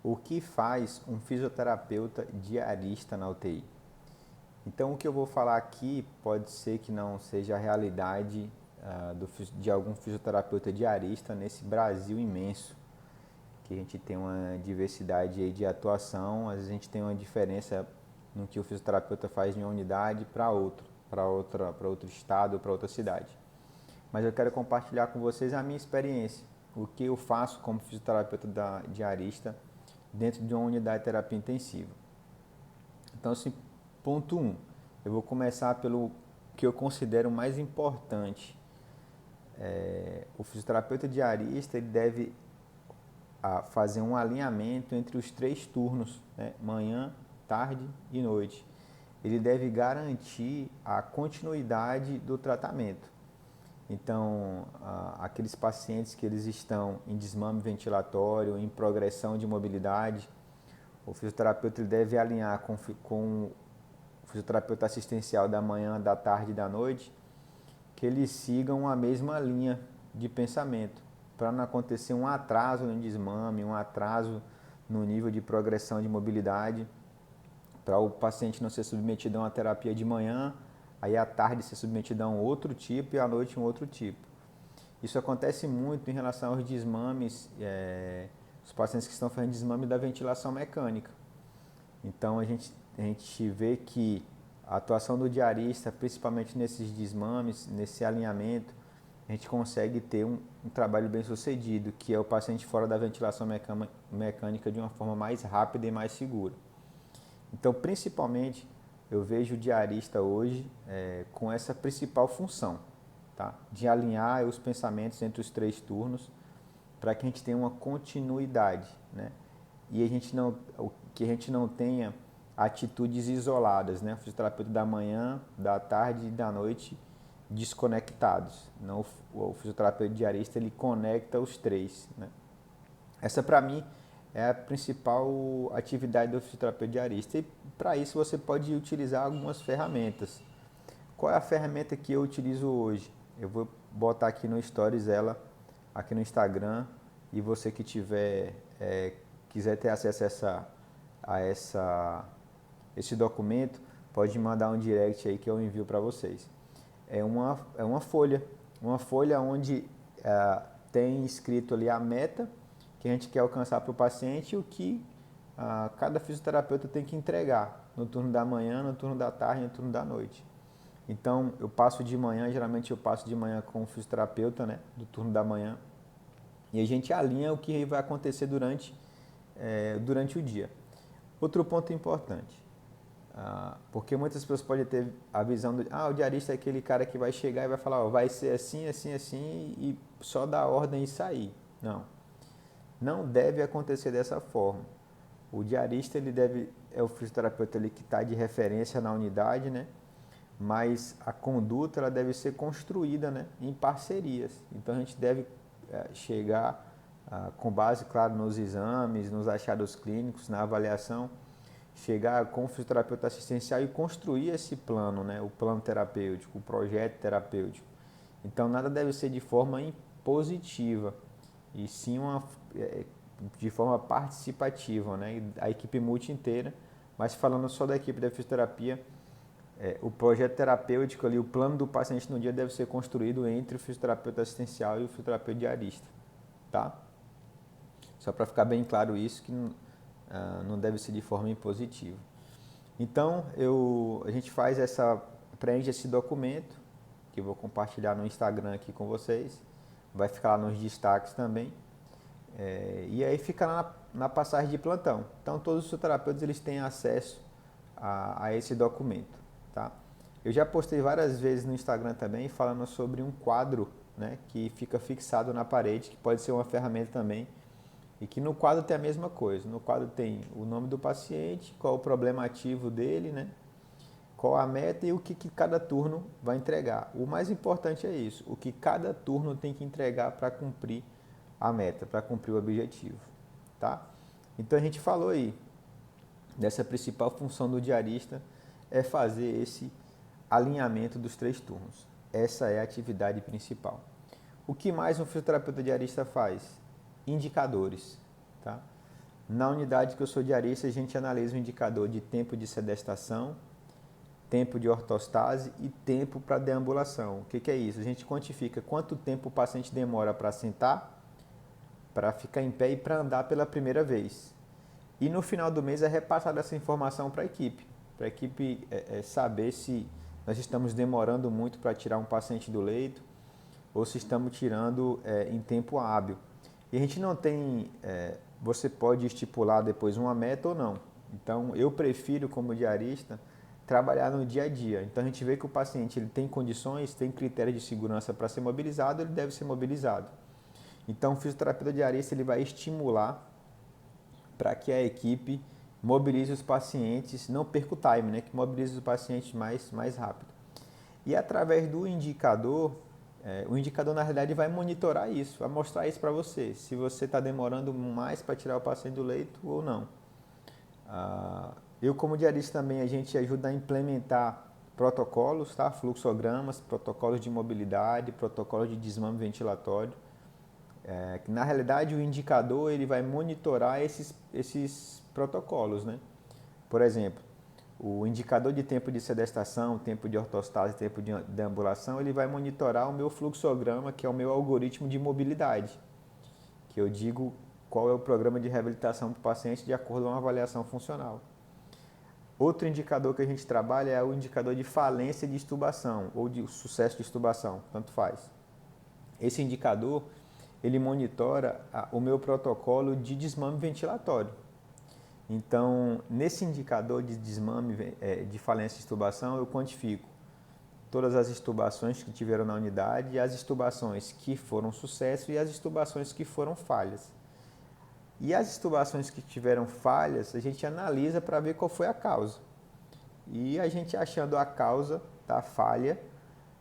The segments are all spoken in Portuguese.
O que faz um fisioterapeuta diarista na UTI? Então, o que eu vou falar aqui pode ser que não seja a realidade de algum fisioterapeuta diarista nesse Brasil imenso, que a gente tem uma diversidade aí de atuação, às vezes a gente tem uma diferença no que o fisioterapeuta faz de uma unidade para outro estado, para outra cidade. Mas eu quero compartilhar com vocês a minha experiência, o que eu faço como fisioterapeuta diarista dentro de uma unidade de terapia intensiva. Então, assim, ponto 1, eu vou começar pelo que eu considero mais importante. O fisioterapeuta diarista ele deve fazer um alinhamento entre os 3 turnos, né? Manhã, tarde e noite. Ele deve garantir a continuidade do tratamento. Então, aqueles pacientes que eles estão em desmame ventilatório, em progressão de mobilidade, o fisioterapeuta ele deve alinhar com o fisioterapeuta assistencial da manhã, da tarde e da noite, que eles sigam a mesma linha de pensamento, para não acontecer um atraso no desmame, um atraso no nível de progressão de mobilidade, para o paciente não ser submetido a uma terapia de manhã, aí à tarde ser submetido a um outro tipo e à noite um outro tipo. Isso acontece muito em relação aos desmames, os pacientes que estão fazendo desmame da ventilação mecânica. Então a gente vê que a atuação do diarista, principalmente nesses desmames, nesse alinhamento, a gente consegue ter um trabalho bem sucedido, que é o paciente fora da ventilação mecânica de uma forma mais rápida e mais segura. Então, principalmente, eu vejo o diarista hoje com essa principal função, tá? De alinhar os pensamentos entre os 3 turnos para que a gente tenha uma continuidade, né? E que a gente não tenha atitudes isoladas, né? O fisioterapeuta da manhã, da tarde e da noite desconectados. Não, o fisioterapeuta diarista ele conecta os 3, né? Essa para mim é a principal atividade do fisioterapeuta diarista. E para isso você pode utilizar algumas ferramentas. Qual é a ferramenta que eu utilizo hoje? Eu vou botar aqui no Stories ela, aqui no Instagram, e você que quiser ter acesso a esse documento, pode mandar um direct aí que eu envio para vocês. É uma folha onde tem escrito ali a meta que a gente quer alcançar para o paciente e o que cada fisioterapeuta tem que entregar no turno da manhã, no turno da tarde e no turno da noite. Então, eu passo de manhã, geralmente eu passo de manhã com o fisioterapeuta, né, do turno da manhã, e a gente alinha o que vai acontecer durante o dia. Outro ponto importante, porque muitas pessoas podem ter a visão o diarista é aquele cara que vai chegar e vai falar, vai ser assim, assim, assim, e só dar ordem e sair. Não deve acontecer dessa forma. O diarista é o fisioterapeuta que está de referência na unidade, né? Mas a conduta ela deve ser construída, né, em parcerias. Então a gente deve chegar com base, claro, nos exames, nos achados clínicos, na avaliação, chegar com o fisioterapeuta assistencial e construir esse plano, né, o plano terapêutico, o projeto terapêutico. Então nada deve ser de forma impositiva, e sim de forma participativa, né, a equipe multi inteira, mas falando só da equipe da fisioterapia, o projeto terapêutico ali, o plano do paciente no dia deve ser construído entre o fisioterapeuta assistencial e o fisioterapeuta diarista, tá? Só para ficar bem claro isso, que não deve ser de forma impositiva. Então, a gente preenche esse documento, que eu vou compartilhar no Instagram aqui com vocês, vai ficar lá nos destaques também, e aí fica na passagem de plantão. Então, todos os fisioterapeutas eles têm acesso a esse documento. Tá? Eu já postei várias vezes no Instagram também falando sobre um quadro, né, que fica fixado na parede, que pode ser uma ferramenta também, e que no quadro tem a mesma coisa. No quadro tem o nome do paciente, qual o problema ativo dele, né, qual a meta e o que cada turno vai entregar. O mais importante é isso, o que cada turno tem que entregar para cumprir a meta, para cumprir o objetivo. Tá? Então a gente falou aí dessa principal função do diarista, é fazer esse alinhamento dos 3 turnos. Essa é a atividade principal. O que mais um fisioterapeuta diarista faz? Indicadores. Tá? Na unidade que eu sou diarista, a gente analisa o indicador de tempo de sedestação, tempo de ortostase e tempo para deambulação. O que é isso? A gente quantifica quanto tempo o paciente demora para sentar, para ficar em pé e para andar pela primeira vez. E no final do mês é repassada essa informação para a equipe saber se nós estamos demorando muito para tirar um paciente do leito ou se estamos tirando em tempo hábil. E a gente não tem, você pode estipular depois uma meta ou não. Então eu prefiro como diarista trabalhar no dia a dia. Então a gente vê que o paciente ele tem condições, tem critérios de segurança para ser mobilizado, ele deve ser mobilizado. Então o fisioterapeuta diarista ele vai estimular para que a equipe mobilize os pacientes, não perca o time, né? Que mobilize os pacientes mais rápido. E através do indicador, o indicador na realidade vai monitorar isso, vai mostrar isso para você, se você está demorando mais para tirar o paciente do leito ou não. Eu como diarista também, a gente ajuda a implementar protocolos, tá? Fluxogramas, protocolos de mobilidade, protocolos de desmame ventilatório. Na realidade o indicador ele vai monitorar esses protocolos, né? Por exemplo, o indicador de tempo de sedestação, tempo de ortostase, tempo de deambulação, ele vai monitorar o meu fluxograma, que é o meu algoritmo de mobilidade, que eu digo qual é o programa de reabilitação para o paciente de acordo com uma avaliação funcional. Outro indicador que a gente trabalha é o indicador de falência de extubação ou de sucesso de extubação, tanto faz. Esse indicador ele monitora o meu protocolo de desmame ventilatório. Então, nesse indicador de desmame de falência de extubação, eu quantifico todas as extubações que tiveram na unidade, as extubações que foram sucesso e as extubações que foram falhas. E as extubações que tiveram falhas, a gente analisa para ver qual foi a causa. E a gente achando a causa da falha,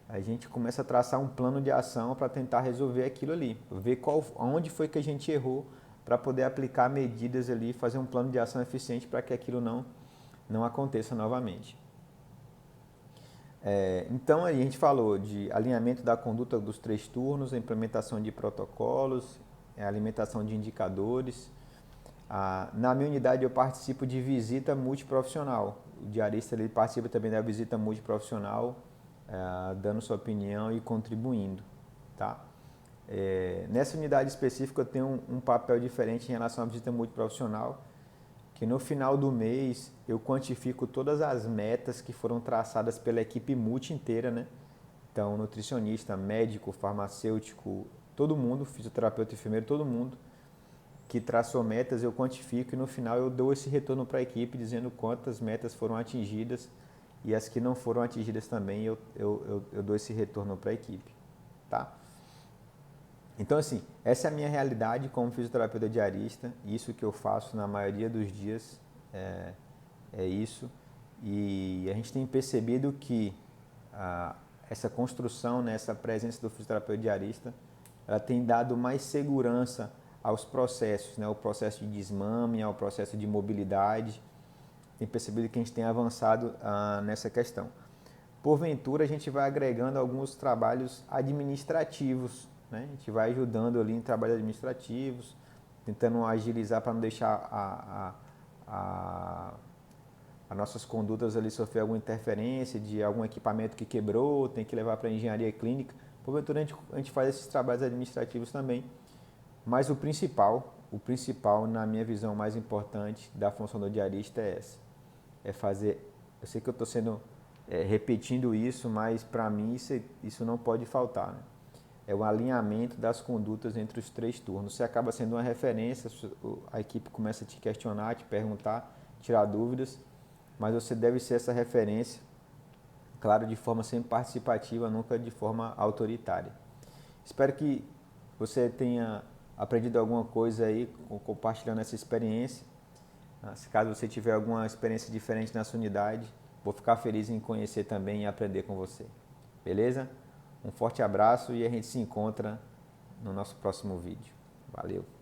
a gente começa a traçar um plano de ação para tentar resolver aquilo ali, ver onde foi que a gente errou para poder aplicar medidas ali e fazer um plano de ação eficiente para que aquilo não aconteça novamente. Então, aí a gente falou de alinhamento da conduta dos 3 turnos, a implementação de protocolos, a alimentação de indicadores. Na minha unidade eu participo de visita multiprofissional. O diarista ele participa também da visita multiprofissional, dando sua opinião e contribuindo. Tá? Nessa unidade específica eu tenho um papel diferente em relação à visita multiprofissional, que no final do mês eu quantifico todas as metas que foram traçadas pela equipe multi inteira, né? Então, nutricionista, médico, farmacêutico, todo mundo, fisioterapeuta, enfermeiro, todo mundo que traçou metas eu quantifico e no final eu dou esse retorno para a equipe dizendo quantas metas foram atingidas e as que não foram atingidas também eu dou esse retorno para a equipe, tá? Então, assim, essa é a minha realidade como fisioterapeuta diarista, isso que eu faço na maioria dos dias é isso. E a gente tem percebido que essa construção, né, essa presença do fisioterapeuta diarista, ela tem dado mais segurança aos processos, né, ao processo de desmame, ao processo de mobilidade. Tem percebido que a gente tem avançado nessa questão. Porventura, a gente vai agregando alguns trabalhos administrativos, né? A gente vai ajudando ali em trabalhos administrativos, tentando agilizar para não deixar as nossas condutas ali sofrer alguma interferência de algum equipamento que quebrou, tem que levar para a engenharia clínica. Porventura, a gente faz esses trabalhos administrativos também. Mas o principal, na minha visão mais importante da função do diarista é essa. É fazer, eu sei que eu estou repetindo isso, mas para mim isso não pode faltar, né? É o alinhamento das condutas entre os 3 turnos. Você acaba sendo uma referência, a equipe começa a te questionar, te perguntar, tirar dúvidas, mas você deve ser essa referência, claro, de forma sempre participativa, nunca de forma autoritária. Espero que você tenha aprendido alguma coisa aí, compartilhando essa experiência. Se caso você tiver alguma experiência diferente na sua unidade, vou ficar feliz em conhecer também e aprender com você. Beleza? Um forte abraço e a gente se encontra no nosso próximo vídeo. Valeu!